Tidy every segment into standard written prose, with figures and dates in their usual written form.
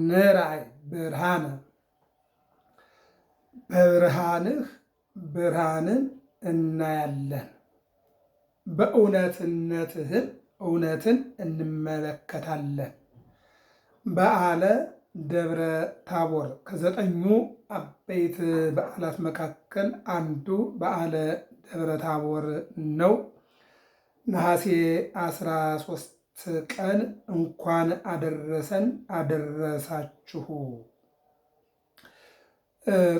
ንራይ ብርሃነ በብርሃንህ ብርሃንን እናያለን፣ በእውነትነትህም እውነትን እንመለከታለን። በዓለ ደብረ ታቦር ከዘጠኙ አበይት በዓላት መካከል አንዱ በዓለ ደብረ ታቦር ነው። ነሐሴ 13 ቀን እንኳን አደረሰን አደረሳችሁ።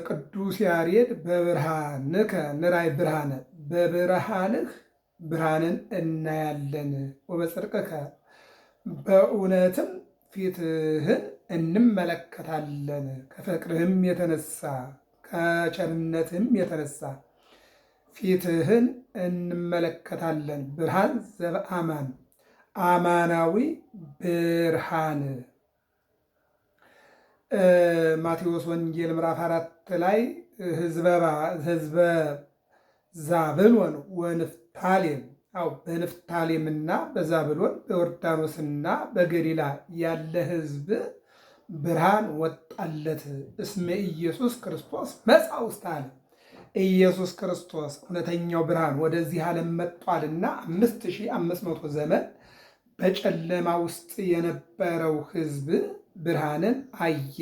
ቅዱስ ያሬድ በብርሃንከ ንራይ ብርሃነ በብርሃንህ ብርሃንን እናያለን፣ ወበጽድቅከ በእውነትም ፊትህን እንመለከታለን። ከፍቅርህም የተነሳ ከቸርነትህም የተነሳ ፊትህን እንመለከታለን። ብርሃን ዘበአማን አማናዊ ብርሃን። ማቴዎስ ወንጌል ምዕራፍ 4 ላይ ህዝበ ዛብሎን ወንፍታሌም በንፍታሌምና በዛብሎን በዮርዳኖስና በገሊላ ያለ ህዝብ ብርሃን ወጣለት። እስመ ኢየሱስ ክርስቶስ መጽአ ውስተ ዓለም ኢየሱስ ክርስቶስ እውነተኛው ብርሃን ወደዚህ ዓለም መጥቷልና 5500 ዘመን በጨለማ ውስጥ የነበረው ህዝብ ብርሃንን አየ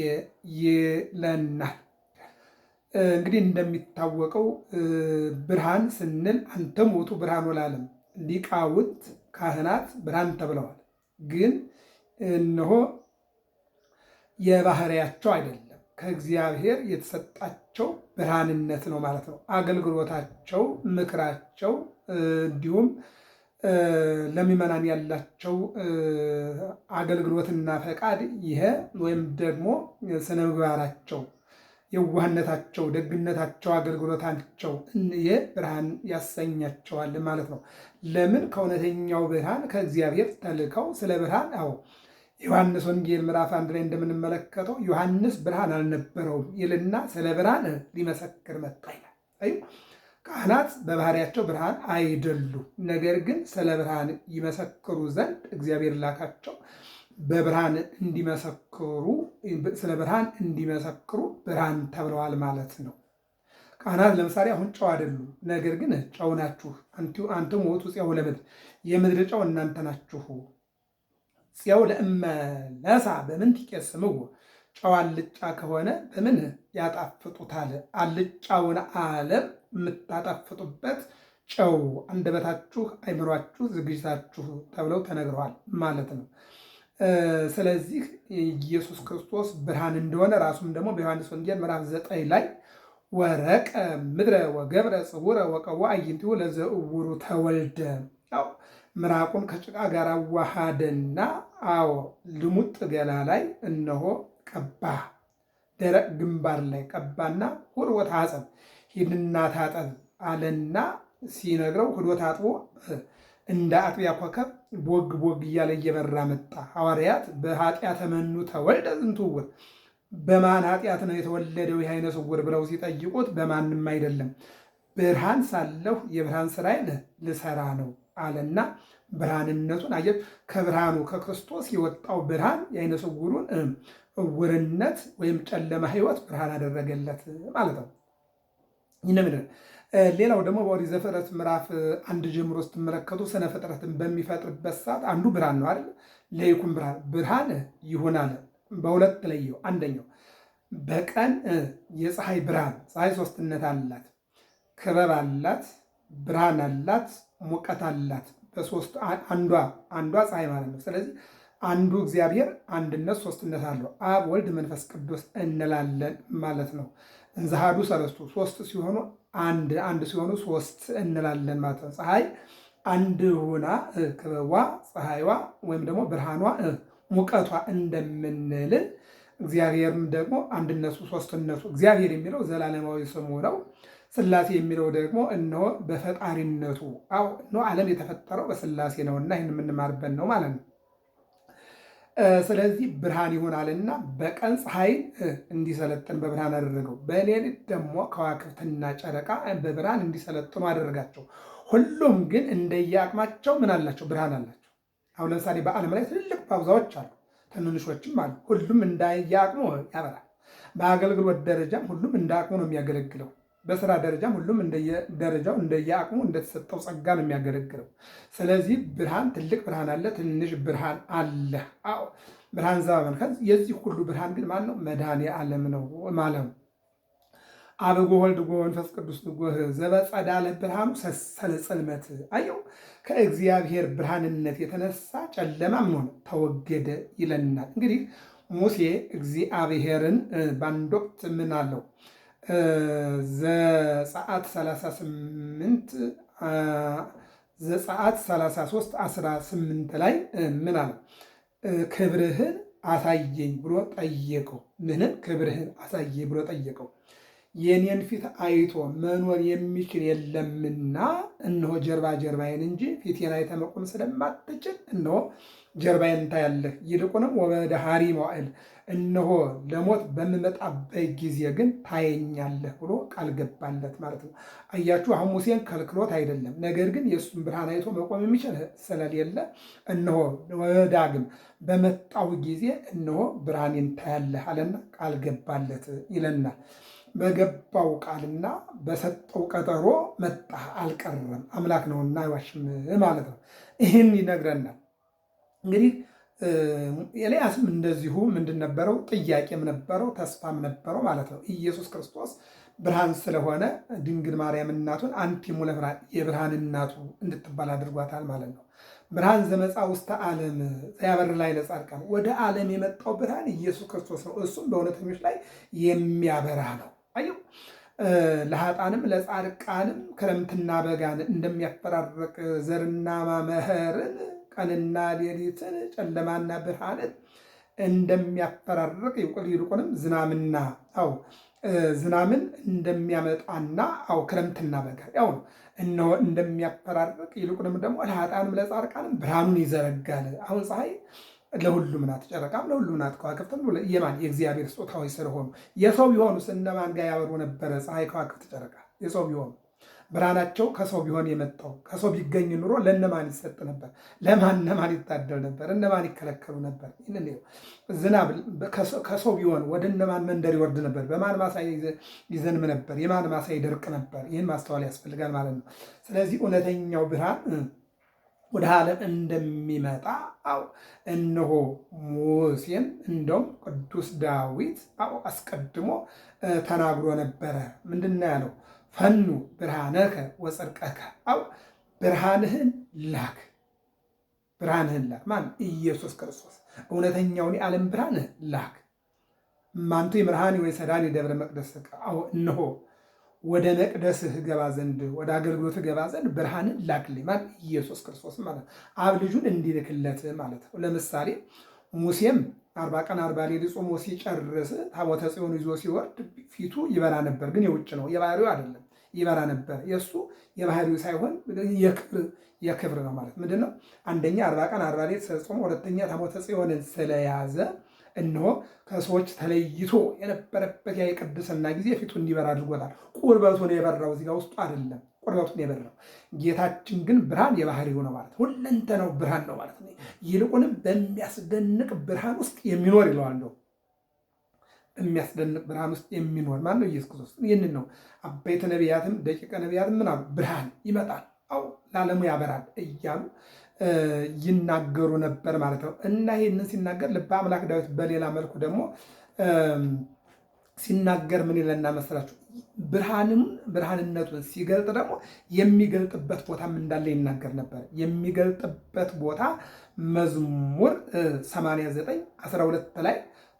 ይለናል። እንግዲህ እንደሚታወቀው ብርሃን ስንል አንተም ውእቱ ብርሃን ለዓለም ሊቃውንት ካህናት ብርሃን ተብለዋል። ግን እነሆ የባህሪያቸው አይደለም፣ ከእግዚአብሔር የተሰጣቸው ብርሃንነት ነው ማለት ነው። አገልግሎታቸው፣ ምክራቸው እንዲሁም ለምዕመናን ያላቸው አገልግሎትና ፈቃድ ይሄ ወይም ደግሞ ስነ ምግባራቸው፣ የዋህነታቸው፣ ደግነታቸው፣ አገልግሎታቸው ይሄ ብርሃን ያሰኛቸዋል ማለት ነው። ለምን? ከእውነተኛው ብርሃን ከእግዚአብሔር ተልከው ስለ ብርሃን ዮሐንስ ወንጌል ምዕራፍ 1 ላይ እንደምንመለከተው ዮሐንስ ብርሃን አልነበረውም ይልና ስለ ብርሃን ሊመሰክር መጣ ይላል። ካህናት በባህሪያቸው ብርሃን አይደሉም። ነገር ግን ስለ ብርሃን ይመሰክሩ ዘንድ እግዚአብሔር ላካቸው። በብርሃን እንዲመሰክሩ ስለ ብርሃን እንዲመሰክሩ ብርሃን ተብለዋል ማለት ነው። ካህናት ለምሳሌ አሁን ጨው አይደሉም። ነገር ግን ጨው ናችሁ። አንትሙ ውእቱ ፄው ለምድር የምድር ጨው እናንተ ናችሁ። ፄው ለእመ ነሣ በምን ትቄስምዎ ጨው አልጫ ከሆነ በምን ያጣፍጡታል? አልጫውን ዓለም የምታጣፍጡበት ጨው አንደበታችሁ፣ አይምሯችሁ፣ ዝግጅታችሁ ተብለው ተነግረዋል ማለት ነው። ስለዚህ ኢየሱስ ክርስቶስ ብርሃን እንደሆነ ራሱም ደግሞ በዮሐንስ ወንጌል ምዕራፍ 9 ላይ ወረቀ ምድረ ወገብረ ጽውረ ወቀዋ አዕይንቲሁ ለዘእውሩ ተወልደ ምራቁን ከጭቃ ጋር አዋሃደና ልሙጥ ገላ ላይ እነሆ ቀባ። ደረቅ ግንባር ላይ ቀባና ሁድ ወታጠብ ሂድና ታጠብ አለና ሲነግረው ሁድ ታጥቦ እንደ አጥቢያ ኮከብ ቦግ ቦግ እያለ እየበራ መጣ። ሐዋርያት በኃጢአተ መኑ ተወልደ ዝንቱ ዕውር በማን ኃጢአት ነው የተወለደው ይህ ዓይነ ስውር ብለው ሲጠይቁት በማንም አይደለም ብርሃን ሳለሁ የብርሃን ስራዬን ልሰራ ነው አለና ብርሃንነቱን አየ። ከብርሃኑ ከክርስቶስ የወጣው ብርሃን የዓይነ ስውሩን ዕውርነት ወይም ጨለማ ሕይወት ብርሃን አደረገለት ማለት ነው። ሌላው ደግሞ በኦሪት ዘፍጥረት ምዕራፍ 1 ጀምሮ ስትመለከቱ ስነ ፍጥረትን በሚፈጥርበት ሰዓት አንዱ ብርሃን ነው አይደል? ለይኩን ብርሃን ይሁን አለ። በሁለት ለየው። አንደኛው በቀን የፀሐይ ብርሃን፣ ፀሐይ ሶስትነት አላት፣ ክበብ አላት፣ ብርሃን አላት፣ ሙቀት አላት። በሶስት አንዷ ፀሐይ ማለት ነው። ስለዚህ አንዱ እግዚአብሔር አንድነት ሶስትነት አለው። አብ ወልድ መንፈስ ቅዱስ እንላለን ማለት ነው። እንዘ አሐዱ ሰለስቱ ሶስት ሲሆኑ አንድ ሲሆኑ ሶስት እንላለን ማለት ነው። ፀሐይ አንድ ሆና ክበቧ ፀሐይዋ ወይም ደግሞ ብርሃኗ ሙቀቷ እንደምንል እግዚአብሔርም ደግሞ አንድነቱ ሶስትነቱ እግዚአብሔር የሚለው ዘላለማዊ ስሙ ነው። ሥላሴ የሚለው ደግሞ እነሆ በፈጣሪነቱ እነሆ ዓለም የተፈጠረው በሥላሴ ነውና ይህን የምንማርበት ነው ማለት ነው። ስለዚህ ብርሃን ይሆናልና በቀን ፀሐይ እንዲሰለጥን በብርሃን አደረገው። በሌሊት ደግሞ ከዋክብትና ጨረቃ በብርሃን እንዲሰለጥኑ አደረጋቸው። ሁሉም ግን እንደየአቅማቸው ምን አላቸው? ብርሃን አላቸው። አሁን ለምሳሌ በዓለም ላይ ትልልቅ ባቡዛዎች አሉ፣ ትንንሾችም አሉ። ሁሉም እንዳያቅሙ ያበራል። በአገልግሎት ደረጃም ሁሉም እንዳቅሙ ነው የሚያገለግለው። በስራ ደረጃም ሁሉም እንደየደረጃው እንደየአቅሙ እንደተሰጠው ጸጋ ነው የሚያገለግለው። ስለዚህ ብርሃን፣ ትልቅ ብርሃን አለ፣ ትንሽ ብርሃን አለ። አዎ ብርሃን ዘበመንከር፣ የዚህ ሁሉ ብርሃን ግን ማን ነው? መድኃኔ ዓለም ነው ማለት ነው። አብ ወወልድ ወመንፈስ ቅዱስ ንጎህ ዘበጸዳለ ብርሃኑ ሰሰለ ጽልመት። አየው ከእግዚአብሔር ብርሃንነት የተነሳ ጨለማ ምን ሆነ? ተወገደ ይለናል። እንግዲህ ሙሴ እግዚአብሔርን በአንድ ወቅት ምን አለው? ዘጸአት 38 ዘጸአት 33 18 ላይ ምን አለ? ክብርህን አሳየኝ ብሎ ጠየቀው። ምንም ክብርህን አሳየኝ ብሎ ጠየቀው። የኔን ፊት አይቶ መኖር የሚችል የለምና እነሆ ጀርባዬን እንጂ ፊቴን አይተህ መቆም ስለማትችል እነሆ ጀርባዬን ታያለህ። ይልቁንም ወበደሃሪ መዋዕል እነሆ ለሞት በምመጣበት ጊዜ ግን ታየኛለህ ብሎ ቃል ገባለት ማለት ነው። አያችሁ፣ አሁን ሙሴን ከልክሎት አይደለም። ነገር ግን የእሱን ብርሃን አይቶ መቆም የሚችል ስለሌለ እነሆ ዳግም በመጣው ጊዜ እነሆ ብርሃኔን ታያለህ አለና ቃል ገባለት ይለናል። በገባው ቃልና በሰጠው ቀጠሮ መጣ፣ አልቀረም። አምላክ ነውና አይዋሽም ማለት ነው። ይህን ይነግረናል። እንግዲህ ኤልያስም እንደዚሁ ምንድን ነበረው? ጥያቄም ነበረው፣ ተስፋም ነበረው ማለት ነው። ኢየሱስ ክርስቶስ ብርሃን ስለሆነ ድንግል ማርያም እናቱን አንቲሙ ለብርሃን የብርሃን እናቱ እንድትባል አድርጓታል ማለት ነው። ብርሃን ዘመፃ ውስተ ዓለም ዘያበር ላይ ለጻድቃን፣ ወደ ዓለም የመጣው ብርሃን ኢየሱስ ክርስቶስ ነው። እሱም በእውነተኞች ላይ የሚያበራ ነው። አየው ለኃጥአንም ለጻድቃንም ክረምትና በጋን እንደሚያፈራርቅ ዘርና መኸርን ቀንና ሌሊትን ጨለማና ብርሃንን እንደሚያፈራርቅ ይልቁንም ዝናምን እንደሚያመጣና ክረምትና በጋ ያው ነው እነሆ እንደሚያፈራርቅ ይልቁንም ደግሞ ለኃጥአንም ለጻድቃንም ብርሃኑን ይዘረጋል። አሁን ፀሐይ ለሁሉም ናት፣ ጨረቃም ለሁሉም ናት፣ ከዋክብትም የማን የእግዚአብሔር ስጦታዎች ስለሆኑ የሰው ቢሆኑ እነማን ጋር ያበሩ ነበረ? ፀሐይ፣ ከዋክብት፣ ጨረቃ የሰው ቢሆኑ ብርሃናቸው ከሰው ቢሆን የመጣው ከሰው ቢገኝ ኑሮ ለእነማን ይሰጥ ነበር? ለማን ይታደል ነበር? እነማን ይከለከሉ ነበር? ዝናብ ከሰው ቢሆን ወደ እነማን መንደር ይወርድ ነበር? በማን ማሳ ይዘንብ ነበር? የማን ማሳ ይደርቅ ነበር? ይህን ማስተዋል ያስፈልጋል ማለት ነው። ስለዚህ እውነተኛው ብርሃን ወደ ዓለም እንደሚመጣ እነሆ ሙሴን እንደውም ቅዱስ ዳዊት አስቀድሞ ተናግሮ ነበረ። ምንድን ነው ያለው? ፈኑ ብርሃነከ ወጽድቀከ፣ ብርሃንህን ላክ። ማን? ኢየሱስ ክርስቶስ እውነተኛውን የዓለም ብርሃን ላክ። ማንቱ የብርሃን ወይሰዳኒ ደብረ መቅደስ፣ እነሆ ወደ መቅደስህ ገባ ዘንድ ወደ አገልግሎት ገባ ዘንድ ብርሃንን ላክልኝ። ማን? ኢየሱስ ክርስቶስ ማለት ነው። አብ ልጁን እንዲልክለት ማለት ነው። ለምሳሌ ሙሴም 40 ቀን 40 ሌሊት ጾሞ ሲጨርስ ታቦተ ጽዮን ይዞ ሲወርድ ፊቱ ይበራ ነበር። ግን የውጭ ነው፣ የባህሪው አይደለም። ይበራ ነበር። የእሱ የባህሪው ሳይሆን የክብር ነው ማለት ምንድን ነው? አንደኛ 40 ቀን 40 ሌሊት ጾሞ፣ ሁለተኛ ታቦተ ጽዮንን ስለያዘ እነሆ ከሰዎች ተለይቶ የነበረበት ያ የቅድስና ጊዜ ፊቱ እንዲበራ አድርጎታል። ቁርበቱን የበራው እዚጋ ውስጡ አይደለም፣ ቁርበቱን የበራው ጌታችን ግን ብርሃን የባህሪው ነው ማለት ሁለንተናው ብርሃን ነው ማለት ነው። ይልቁንም በሚያስደንቅ ብርሃን ውስጥ የሚኖር ይለዋል። በሚያስደንቅ ብርሃን ውስጥ የሚኖር ማን ነው? ኢየሱስ ክርስቶስ። ይህንን ነው አበይተ ነቢያትም ደቂቀ ነቢያትም ምን አሉ? ብርሃን ይመጣል፣ ለዓለሙ ያበራል እያሉ ይናገሩ ነበር ማለት ነው። እና ይህንን ሲናገር ልበ አምላክ ዳዊት በሌላ መልኩ ደግሞ ሲናገር ምን ይለና መሰላችሁ? ብርሃንነቱን ሲገልጥ ደግሞ የሚገልጥበት ቦታም እንዳለ ይናገር ነበር። የሚገልጥበት ቦታ መዝሙር 89 12 ላይ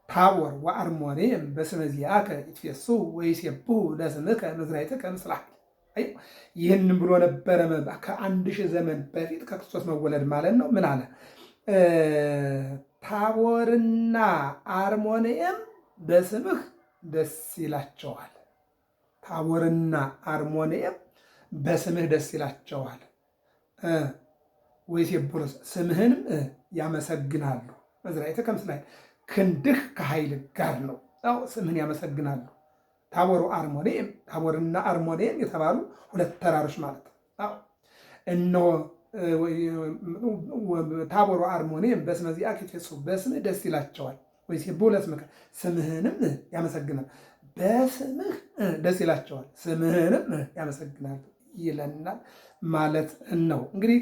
ታቦር ወአርሞንዔም በስመ ዚአከ ይትፌስሑ ወይሴብሑ ለስምከ መዝራዕትከ ምስለ ኃይል። ይህንን ብሎ ነበረ ከ1000 ዘመን በፊት ከክርስቶስ መወለድ ማለት ነው። ምን አለ? ታቦርና አርሞንዔም በስምህ ደስ ይላቸዋል። ታቦርና አርሞንዔም በስምህ ደስ ይላቸዋል። ወይሴብሑ ስምህንም ያመሰግናሉ። መዝራዕትከ ምስለ ኃይል፣ ክንድህ ከኃይል ጋር ነው። ስምህን ያመሰግናሉ። ታቦርና አርሞንዔም የተባሉ 2 ተራሮች ማለት ነው። እነሆ ታቦር አርሞኔም በስመ ዚአከ ይትፌስሑ በስምህ ደስ ይላቸዋል ወይሴብሑ ለስምከ ስምህንም ያመሰግናል። በስምህ ደስ ይላቸዋል ስምህንም ያመሰግናል ይለናል ማለት ነው። እንግዲህ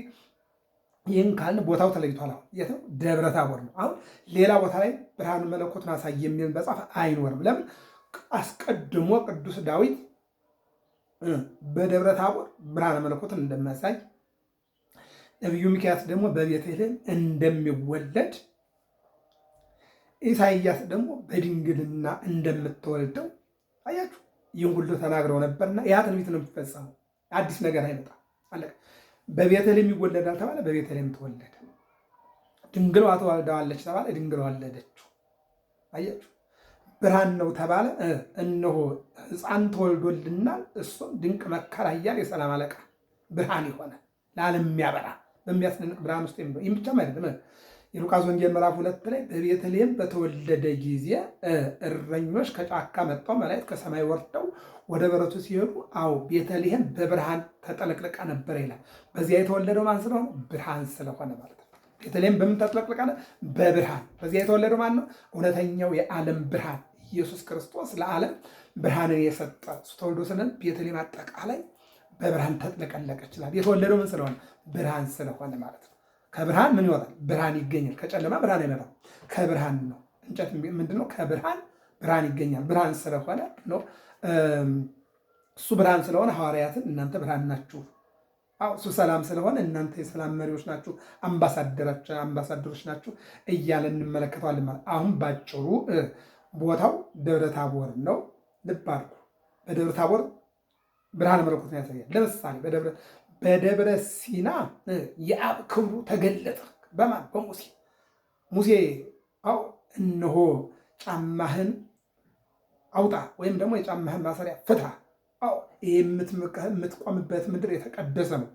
ይህን ካልን ቦታው ተለይቷል። አሁን የት ነው? ደብረ ታቦር ነው። አሁን ሌላ ቦታ ላይ ብርሃነ መለኮትን አሳይ የሚል መጽሐፍ አይኖርም። ለምን? አስቀድሞ ቅዱስ ዳዊት በደብረ ታቦር ብርሃነ መለኮትን እንደሚያሳይ ነቢዩ ሚክያስ ደግሞ በቤተልሔም እንደሚወለድ ኢሳይያስ ደግሞ በድንግልና እንደምትወልደው አያችሁ። ይህን ሁሉ ተናግረው ነበርና ያ ትንቢት ነው የሚፈጸመው። አዲስ ነገር አይመጣም። አለቀ። በቤተልሔም ይወለዳል ተባለ፣ በቤተልሔም ተወለደ። ድንግሏ ትወልደዋለች ተባለ፣ ድንግሏ ወለደችው። አያችሁ። ብርሃን ነው ተባለ፣ እነሆ ሕፃን ተወልዶልናል፣ እሱም ድንቅ መካር፣ ኃያል፣ የሰላም አለቃ ብርሃን የሆነ ለዓለም የሚያበራ በሚያስደንቅ ብርሃን ውስጥ የሚለው ይህም ብቻም አይደለም። የሉቃስ ወንጌል ምዕራፍ 2 ላይ በቤተልሔም በተወለደ ጊዜ እረኞች ከጫካ መጥተው መላእክት ከሰማይ ወርደው ወደ በረቱ ሲሄዱ፣ አዎ ቤተልሔም በብርሃን ተጠለቅልቃ ነበር ይላል። በዚያ የተወለደው ማን ስለሆነ? ብርሃን ስለሆነ ማለት ነው። ቤተልሔም በምን ተጥለቅልቃ? በብርሃን። በዚያ የተወለደው ማን ነው? እውነተኛው የዓለም ብርሃን ኢየሱስ ክርስቶስ ለዓለም ብርሃንን የሰጠ እሱ ተወልዶ ስንል ቤተልሔም አጠቃላይ በብርሃን ተጥለቀለቀ ይችላል። የተወለደው ምን ስለሆነ? ብርሃን ስለሆነ ማለት ነው። ከብርሃን ምን ይወጣል? ብርሃን ይገኛል። ከጨለማ ብርሃን አይመጣም። ከብርሃን ነው። እንጨት ምንድነው? ከብርሃን ብርሃን ይገኛል። ብርሃን ስለሆነ ነው። እሱ ብርሃን ስለሆነ ሐዋርያትን እናንተ ብርሃን ናችሁ፣ እሱ ሰላም ስለሆነ እናንተ የሰላም መሪዎች ናችሁ፣ አምባሳደሮች ናችሁ እያለ እንመለከተዋለን። ማለት አሁን ባጭሩ ቦታው ደብረ ታቦር ነው። ልብ አድርጉ። በደብረ ታቦር ብርሃነ መለኮትን ያሳያል። ለምሳሌ በደብረ ሲና የአብ ክብሩ ተገለጠ። በማን? በሙሴ። ሙሴ እነሆ ጫማህን አውጣ ወይም ደግሞ የጫማህን ማሰሪያ ፍታ፣ የምትቆምበት ምድር የተቀደሰ ነው፣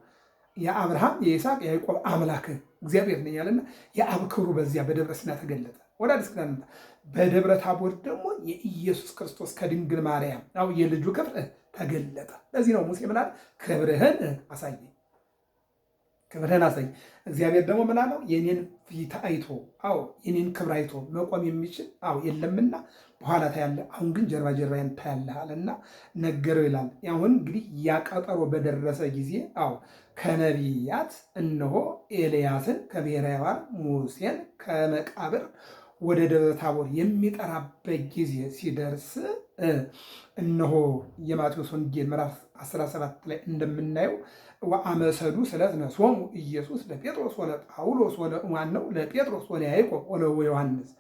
የአብርሃም የይስሐቅ የያዕቆብ አምላክ እግዚአብሔር ነኝ ያለና የአብ ክብሩ በዚያ በደብረ ሲና ተገለጠ። ወደ አዲስ ኪዳን በደብረ ታቦር ደግሞ የኢየሱስ ክርስቶስ ከድንግል ማርያም የልጁ ክብር ተገለጠ። ለዚህ ነው ሙሴ ምናል? ክብርህን አሳየኝ፣ ክብርህን አሳየኝ። እግዚአብሔር ደግሞ ምናለው? የኔን ፊት አይቶ የኔን ክብር አይቶ መቆም የሚችል የለምና በኋላ ታያለህ፣ አሁን ግን ጀርባ ጀርባዬን ታያለህ አለና ነገረው ይላል። አሁን እንግዲህ ያቀጠሮ በደረሰ ጊዜ ከነቢያት እነሆ ኤልያስን ከብሔረ ሕያዋን ሙሴን ከመቃብር ወደ ደብረ ታቦር የሚጠራበት ጊዜ ሲደርስ እነሆ የማቴዎስ ወንጌል ምዕራፍ 17 ላይ እንደምናየው ወአመሰዱ ስለትነሶሙ ኢየሱስ ለጴጥሮስ ወለጳውሎስ ወለማነው ለጴጥሮስ ወለያዕቆብ ወለዮሐንስ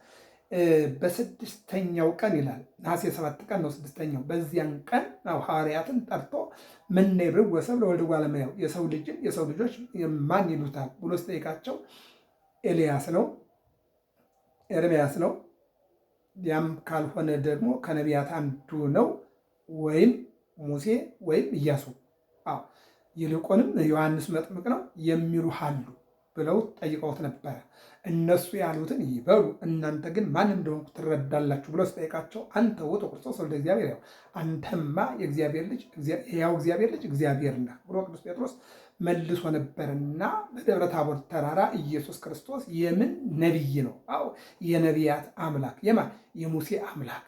በስድስተኛው ቀን ይላል። ነሐሴ 7 ቀን ነው ስድስተኛው። በዚያን ቀን ሐዋርያትን ጠርቶ ምነ ይብርው ወሰብ ለወልደ እጓለ እመሕያው የሰው ልጆች ማን ይሉታል ብሎ ሲጠይቃቸው ኤልያስ ነው፣ ኤርምያስ ነው፣ ያም ካልሆነ ደግሞ ከነቢያት አንዱ ነው፣ ወይም ሙሴ ወይም ኢያሱ፣ ይልቁንም ዮሐንስ መጥምቅ ነው የሚሉ አሉ ብለው ጠይቀውት ነበረ። እነሱ ያሉትን ይበሉ፣ እናንተ ግን ማን እንደሆንኩ ትረዳላችሁ ብሎ ሲጠይቃቸው አንተ ውእቱ ክርስቶስ ወልደ እግዚአብሔር፣ አንተማ የእግዚአብሔር ልጅ ሕያው እግዚአብሔር ልጅ እግዚአብሔር ነህ ብሎ ቅዱስ ጴጥሮስ መልሶ ነበርና በደብረ ታቦር ተራራ ኢየሱስ ክርስቶስ የምን ነቢይ ነው? የነቢያት አምላክ። የማን? የሙሴ አምላክ፣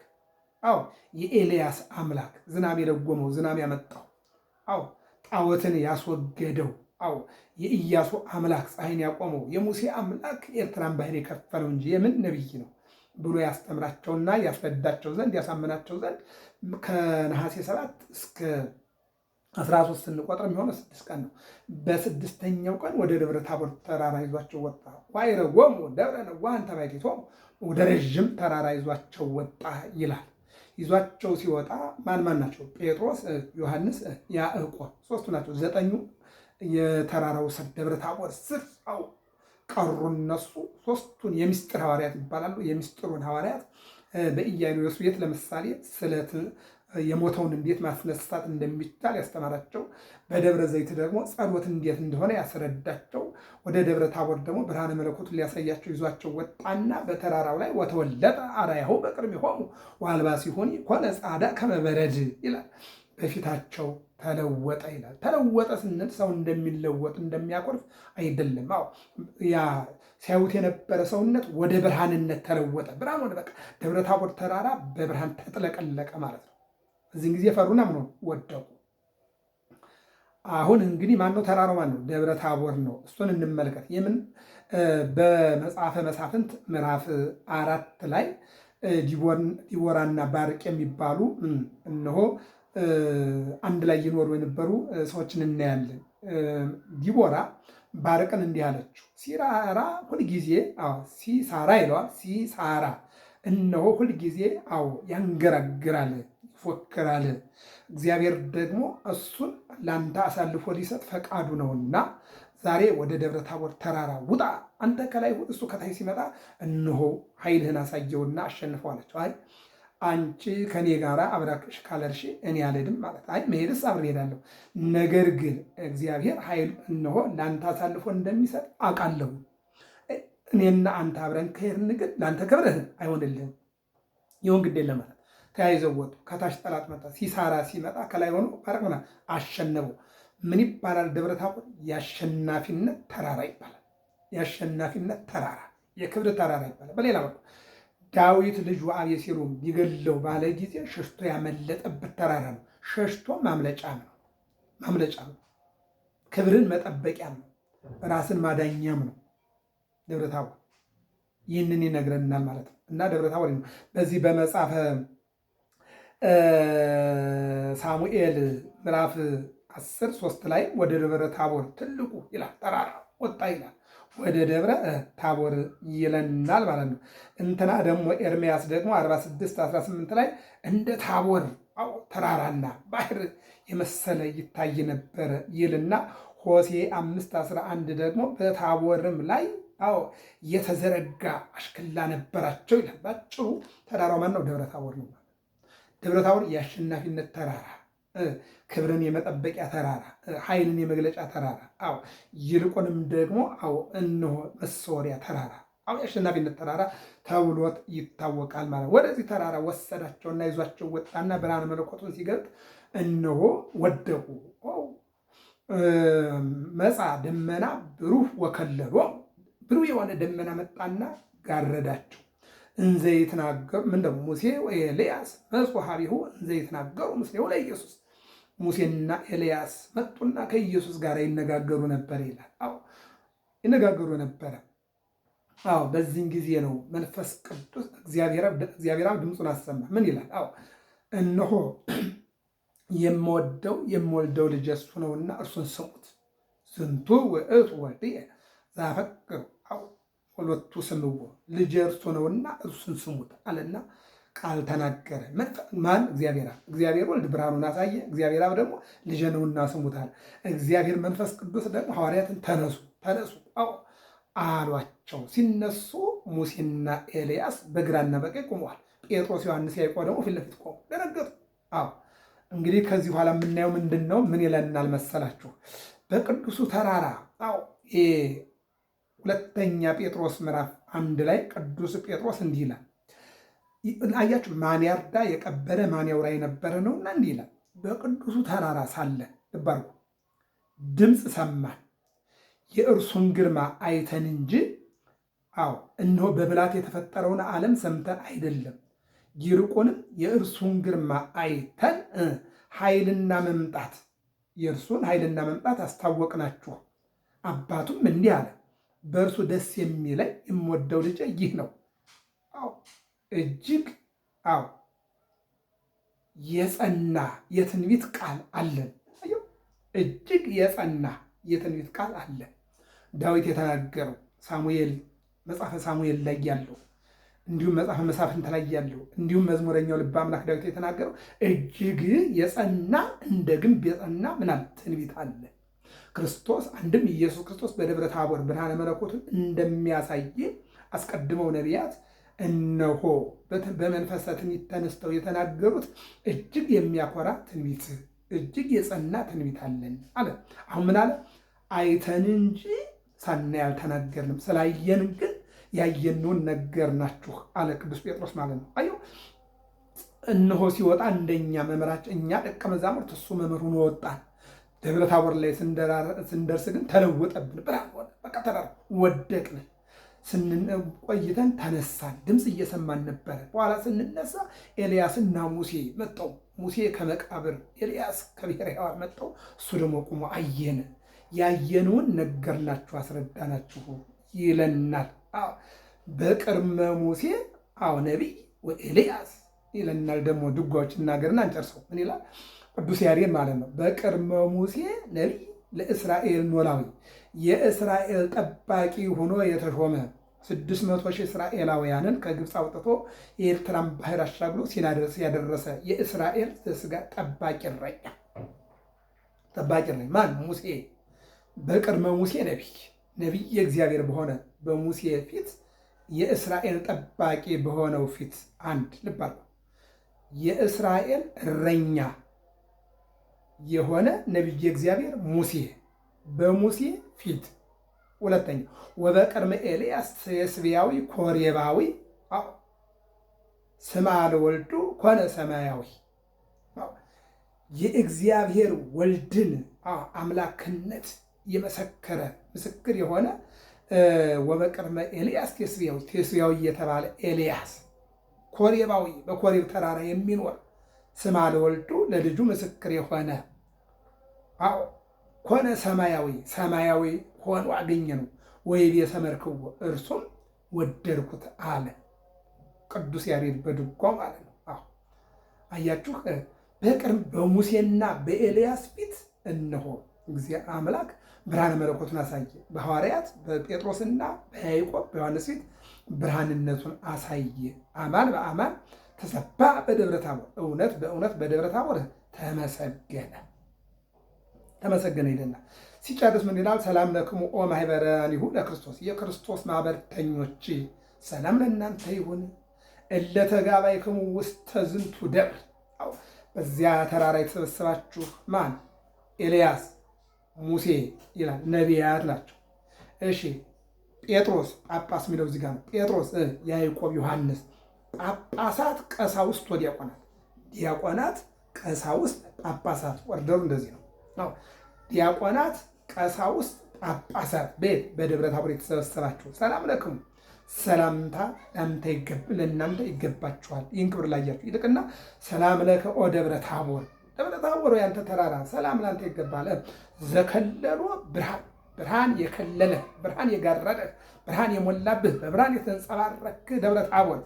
የኤልያስ አምላክ፣ ዝናብ የደጎመው ዝናብ ያመጣው፣ ጣዖትን ያስወገደው፣ የኢያሱ አምላክ ፀሐይን ያቆመው፣ የሙሴ አምላክ ኤርትራን ባህር የከፈለው እንጂ የምን ነቢይ ነው ብሎ ያስተምራቸውና ያስረዳቸው ዘንድ ያሳምናቸው ዘንድ ከነሐሴ 7 እስከ 13 ስንቆጥር የሚሆነው 6 ቀን ነው። በስድስተኛው ቀን ወደ ደብረ ታቦር ተራራ ይዟቸው ወጣ። ዋይረጎሙ ደብረ ነዋን ተባይቲቶሙ ወደ ረዥም ተራራ ይዟቸው ወጣ ይላል። ይዟቸው ሲወጣ ማን ናቸው? ጴጥሮስ፣ ዮሐንስ፣ ያዕቆብ ሶስቱ ናቸው። 9 የተራራው ስር ደብረ ታቦር ስር ቀሩ። እነሱ ሶስቱን የምስጢር ሐዋርያት ይባላሉ። የምስጢሩን ሐዋርያት በኢያኢሮስ ቤት ለምሳሌ ስለት የሞተውን እንዴት ማስነሳት እንደሚቻል ያስተማራቸው፣ በደብረ ዘይት ደግሞ ጸሎት እንዴት እንደሆነ ያስረዳቸው፣ ወደ ደብረ ታቦር ደግሞ ብርሃነ መለኮቱን ሊያሳያቸው ይዟቸው ወጣና በተራራው ላይ ወተወለጠ አርአያሁ በቅድሜሆሙ ወአልባሲሆሙ ኮነ ጻዕዳ ከመ በረድ ይላል። በፊታቸው ተለወጠ ይላል። ተለወጠ ስንል ሰው እንደሚለወጥ እንደሚያኮርፍ አይደለም። አዎ ያ ሲያዩት የነበረ ሰውነት ወደ ብርሃንነት ተለወጠ። ብርሃን ወደ በቃ ደብረ ታቦር ተራራ በብርሃን ተጥለቀለቀ ማለት ነው። እዚህን ጊዜ ፈሩና ምን ወደቁ። አሁን እንግዲህ ማነው ተራራው? ማነው? ደብረ ታቦር ነው። እሱን እንመልከት። የምን በመጽሐፈ መሳፍንት ምዕራፍ 4 ላይ ዲቦራና ባርቅ የሚባሉ እነሆ አንድ ላይ ይኖሩ የነበሩ ሰዎችን እናያለን። ዲቦራ ባርቅን እንዲህ አለችው፣ ሲራራ ሁልጊዜ ሲሳራ ይለዋል። ሲሳራ እነሆ ሁልጊዜ ያንገራግራል፣ ይፎክራል። እግዚአብሔር ደግሞ እሱን ለአንተ አሳልፎ ሊሰጥ ፈቃዱ ነውና ዛሬ ወደ ደብረ ታቦር ተራራ ውጣ፣ አንተ ከላይ እሱ ከታይ ሲመጣ እነሆ ኃይልህን አሳየውና አሸንፈው አለችው። አይ አንቺ ከኔ ጋር አብራክሽ ካለርሽ እኔ አልሄድም ማለት። አይ መሄድስ አብሬ እሄዳለሁ፣ ነገር ግን እግዚአብሔር ኃይል እነሆ ለአንተ አሳልፎ እንደሚሰጥ አውቃለሁ። እኔና አንተ አብረን ከሄድን ግን ለአንተ ክብርህ አይሆንልህም። ይሁን ግድ የለም ማለት ተያይዘው ወጡ። ከታች ጠላት መጣ። ሲሳራ ሲመጣ ከላይ ሆኖ ባርቅ አሸነፈው። ምን ይባላል? ደብረ ታቦር የአሸናፊነት ተራራ ይባላል። የአሸናፊነት ተራራ፣ የክብር ተራራ ይባላል። በሌላ በኩል ዳዊት ልጁ አቤሴሎም ሊገለው ባለ ጊዜ ሸሽቶ ያመለጠበት ተራራ ነው። ሸሽቶ ማምለጫም ነው። ማምለጫም ነው። ክብርን መጠበቂያም ነው። ራስን ማዳኛም ነው ደብረ ታቦር። ይህንን ይነግረናል ማለት ነው። እና ደብረ ታቦር ነው። በዚህ በመጽሐፈ ሳሙኤል ምዕራፍ 10:3 ላይ ወደ ደብረ ታቦር ትልቁ ይላል ተራራ ወጣ ይላል። ወደ ደብረ ታቦር ይለናል ማለት ነው። እንትና ደግሞ ኤርምያስ ደግሞ 46:18 ላይ እንደ ታቦር ተራራና ባህር የመሰለ ይታይ ነበረ ይልና ሆሴ 5:11 ደግሞ በታቦርም ላይ የተዘረጋ አሽክላ ነበራቸው ይላል። ባጭሩ ተራራው ማን ነው? ደብረ ታቦር ነው። ደብረ ታቦር የአሸናፊነት ተራራ፣ ክብርን የመጠበቂያ ተራራ፣ ኃይልን የመግለጫ ተራራ፣ ይልቁንም ደግሞ እነሆ መሰወሪያ ተራራ፣ የአሸናፊነት ተራራ ተብሎት ይታወቃል ማለት ነው። ወደዚህ ተራራ ወሰዳቸውና ይዟቸው ወጣና ብርሃነ መለኮቱን ሲገልጥ እነሆ ወደቁ። መጻ ደመና ብሩህ ወከለሎ፣ ብሩህ የሆነ ደመና መጣና ጋረዳቸው። እንዘ ይትናገሩ ምንድነው? ሙሴ ወኤልያስ መጽኡ ኀቤሁ እንዘ ይትናገሩ ምስሌሁ ለኢየሱስ። ሙሴና ኤልያስ መጡና ከኢየሱስ ጋር ይነጋገሩ ነበር ይላል። ይነጋገሩ ነበረ። በዚህን ጊዜ ነው መንፈስ ቅዱስ እግዚአብሔር ድምፁን አሰማ። ምን ይላል? እነሆ የምወልደው ልጄ እሱ ነውና እርሱን ስሙት። ዝንቱ ውእቱ ወልድየ ዘአፈቅር ሁለቱ ስምዎ፣ ልጄ እርሱ ነውና እርሱን ስሙት አለና ቃል ተናገረ። ማን? እግዚአብሔር ወልድ ብርሃኑን አሳየ። እግዚአብሔር አብ ደግሞ ልጄ ነውና ስሙት አለ። እግዚአብሔር መንፈስ ቅዱስ ደግሞ ሐዋርያትን ተነሱ አሏቸው። ሲነሱ ሙሴና ኤልያስ በግራና በቀኝ ቆመዋል። ጴጥሮስ፣ ዮሐንስ፣ ያዕቆብ ደግሞ ፊት ለፊት ቆሙ። ደነገጡ። እንግዲህ ከዚህ በኋላ የምናየው ምንድን ነው? ምን ይለናል መሰላችሁ? በቅዱሱ ተራራ ሁለተኛ ጴጥሮስ ምዕራፍ 1 ላይ ቅዱስ ጴጥሮስ እንዲህ ይላል። አያችሁ፣ ማን ያርዳ የቀበረ ማን ያውራ የነበረ ነውና እንዲህ ይላል። በቅዱሱ ተራራ ሳለ ልባርኩ ድምፅ ሰማን፣ የእርሱን ግርማ አይተን እንጂ እነሆ በብላት የተፈጠረውን ዓለም ሰምተን አይደለም። ይልቁንም የእርሱን ግርማ አይተን የእርሱን ኃይልና መምጣት አስታወቅናችሁ። አባቱም እንዲህ አለ፣ በእርሱ ደስ የሚለኝ የምወደው ልጄ ይህ ነው። እጅግ የጸና የትንቢት ቃል አለን። እጅግ የጸና የትንቢት ቃል አለን። ዳዊት የተናገረው መጽሐፈ ሳሙኤል ላይ ያለው፣ እንዲሁም መጽሐፈ መሳፍንት ላይ ያለው፣ እንዲሁም መዝሙረኛው ልበ አምላክ ዳዊት የተናገረው እጅግ የጸና እንደ ግንብ የጸና ምናል ትንቢት አለ። ክርስቶስ አንድም ኢየሱስ ክርስቶስ በደብረ ታቦር ብርሃነ መለኮቱን እንደሚያሳይ አስቀድመው ነቢያት እነሆ በመንፈሰ ትንቢት ተነስተው የተናገሩት እጅግ የሚያኮራ ትንቢት፣ እጅግ የጸና ትንቢት አለን አለ። አሁን ምን አለ? አይተን እንጂ ሳናይ አልተናገርንም፣ ስላየን ግን ያየነውን ነገርናችሁ አለ ቅዱስ ጴጥሮስ ማለት ነው። አየሁ እነሆ ሲወጣ እንደኛ መምህራችን እኛ ደቀ መዛሙርት እሱ መምህር ሆኖ ወጣን። ደብረ ታቦር ላይ ስንደርስ ግን ተለወጠብን፣ ብርሃን ሆነ። በቃ ወደቅን። ቆይተን ተነሳን። ድምፅ እየሰማን ነበረ። በኋላ ስንነሳ ኤልያስና ሙሴ መጣው። ሙሴ ከመቃብር ኤልያስ ከብሔረ ሕያዋን መጣው። እሱ ደግሞ ቁሞ አየን። ያየነውን ነገርናችሁ፣ አስረዳናችሁ ይለናል። በቅድመ ሙሴ ነቢይ ወኤልያስ ይለናል። ደግሞ ድጓዎች እናገርና እንጨርሰው። ምን ይላል? ቅዱስ ያሬድ ማለት ነው። በቅድመ ሙሴ ነቢይ ለእስራኤል ኖላዊ፣ የእስራኤል ጠባቂ ሆኖ የተሾመ 600,000 እስራኤላውያንን ከግብፅ አውጥቶ የኤርትራን ባህር አሻግሮ ያደረሰ የእስራኤል ስጋ ጠባቂ እረኛ ማን? ሙሴ። በቅድመ ሙሴ ነቢይ የእግዚአብሔር በሆነ በሙሴ ፊት የእስራኤል ጠባቂ በሆነው ፊት አንድ ልብ አድርጉ። የእስራኤል እረኛ የሆነ ነቢይ እግዚአብሔር ሙሴ በሙሴ ፊት። ሁለተኛ ወበቅድመ ኤልያስ የስብያዊ ኮሬባዊ ስማ ለወልዱ ኮነ ሰማያዊ የእግዚአብሔር ወልድን አምላክነት የመሰከረ ምስክር የሆነ ወበቅድመ ኤልያስ ቴስብያዊ የተባለ ኤልያስ ኮሬባዊ በኮሬብ ተራራ የሚኖር ስማ ለወልዱ ለልጁ ምስክር የሆነ ኮነ ሰማያዊ ሆኖ አገኘ ነው። ወይቤ ሰመርክዎ እርሱም ወደድኩት አለ። ቅዱስ ያሬድ በድጓው ማለት ነው። አያችሁ፣ በሙሴና በኤልያስ ፊት እነሆ እግዚአብሔር አምላክ ብርሃነ መለኮቱን አሳየ። በሐዋርያት በጴጥሮስና በያዕቆብ በዮሐንስ ፊት ብርሃንነቱን አሳየ። አማን በአማን ተሰባ በደብረ ታቦር፣ እውነት በእውነት በደብረ ታቦር ተመሰገነ ይለናል። ሲጨርስ ምን ይላል? ሰላም ለክሙ ኦ ማኅበራኒሁ ለክርስቶስ፣ የክርስቶስ ማኅበርተኞች ሰላም ለእናንተ ይሁን። እለ ተጋባይክሙ ውስተ ዝንቱ ደብር፣ በዚያ ተራራ የተሰበሰባችሁ ማን? ኤልያስ፣ ሙሴ ይላል። ነቢያት ናቸው። እሺ ጴጥሮስ ጳጳስ የሚለው እዚህ ጋር ነው። ጴጥሮስ፣ ያዕቆብ፣ ዮሐንስ ጳጳሳት፣ ቀሳውስት ወዲያቆናት፣ ዲያቆናት፣ ቀሳውስት፣ ጳጳሳት። ወርደሩ እንደዚህ ነው። ዲያቆናት፣ ቀሳውስት፣ ጳጳሳት ቤት በደብረ ታቦር የተሰበሰባችሁ ሰላም ለክሙ፣ ሰላምታ ለእናንተ ይገባችኋል። ይህን ክብር ላያችሁ ይልቅና ሰላም ለከ ኦ ደብረ ታቦር፣ ደብረ ታቦር ያንተ ተራራ ሰላም ላንተ ይገባል። ዘከለሎ ብርሃን የከለለ ብርሃን የጋረደ ብርሃን የሞላብህ በብርሃን የተንጸባረክ ደብረ ታቦር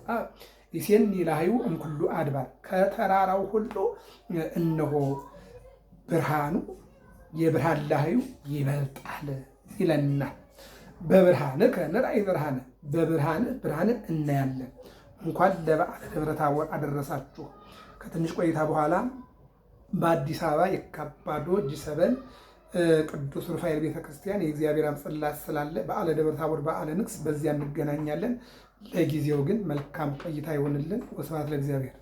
ይሴኒ ላህዩ እምኩሉ አድባር፣ ከተራራው ሁሉ እነሆ ብርሃኑ የብርሃን ላህዩ ይበልጣል ይለናል። በብርሃንከ ንራእይ ብርሃነ፣ በብርሃንህ ብርሃንን እናያለን። እንኳን ለበዓለ ደብረ ታቦር አደረሳችሁ። ከትንሽ ቆይታ በኋላ በአዲስ አበባ የካባዶ ጂ7 ቅዱስ ሩፋኤል ቤተክርስቲያን የእግዚአብሔር ጽላት ስላለ በዓለ ደብረ ታቦር በዓለ ንግስ በዚያ እንገናኛለን። ለጊዜው ግን መልካም ቆይታ ይሆንልን። ወስብሐት ለእግዚአብሔር።